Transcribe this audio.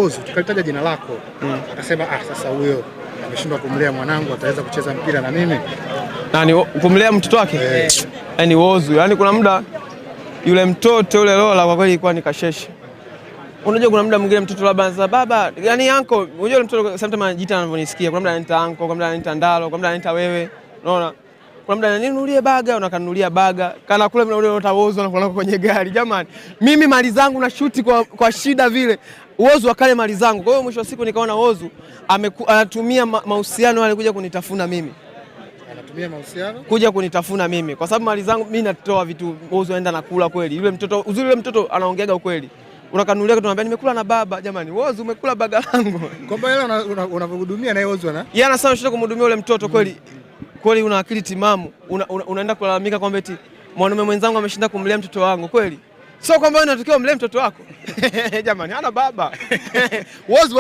Tukalitaja jina lako, akasema sasa huyo ameshindwa kumlea mwanangu, ataweza kucheza mpira na mimi. Nani kumlea mtoto wake? Yaani Whozu, yaani kuna muda yule mtoto yule Lola kwa kweli ilikuwa ni kasheshe. Unajua kuna muda mwingine mtoto labda anasema baba, yaani uncle, unajua yule mtoto sometimes anajiita anavyonisikia. Kuna muda ananiita uncle, kuna muda ananiita Ndalo, kuna muda ananiita wewe. Unaona? Kuna muda ninunulie baga, unakanunulia baga. Kana kule mna ule Whozu anakuwa kwenye gari. Jamani, mimi mali zangu na shoot kwa shida vile. Whozu akale mali zangu. Kwa hiyo mwisho wa siku nikaona Whozu anatumia mahusiano yale kuja kunitafuna mimi. Anatumia mahusiano kuja kunitafuna mimi kwa sababu mali zangu mimi natoa vitu. Whozu aenda nakula kweli. Yule mtoto uzuri, yule mtoto anaongeaga ukweli. Unakanunulia kitu anambia nimekula na baba. Jamani, Whozu umekula baga langu. Kwamba yeye unavyohudumia na Whozu ana? Yeye anasema shida kumhudumia yule mtoto kweli. Kweli una akili timamu. Unaenda kulalamika kwamba eti mwanaume mwenzangu ameshinda kumlea mtoto wangu kweli? Sio kwamba wewe unatakiwa umlee mtoto wako. Jamani, hana baba. Whozu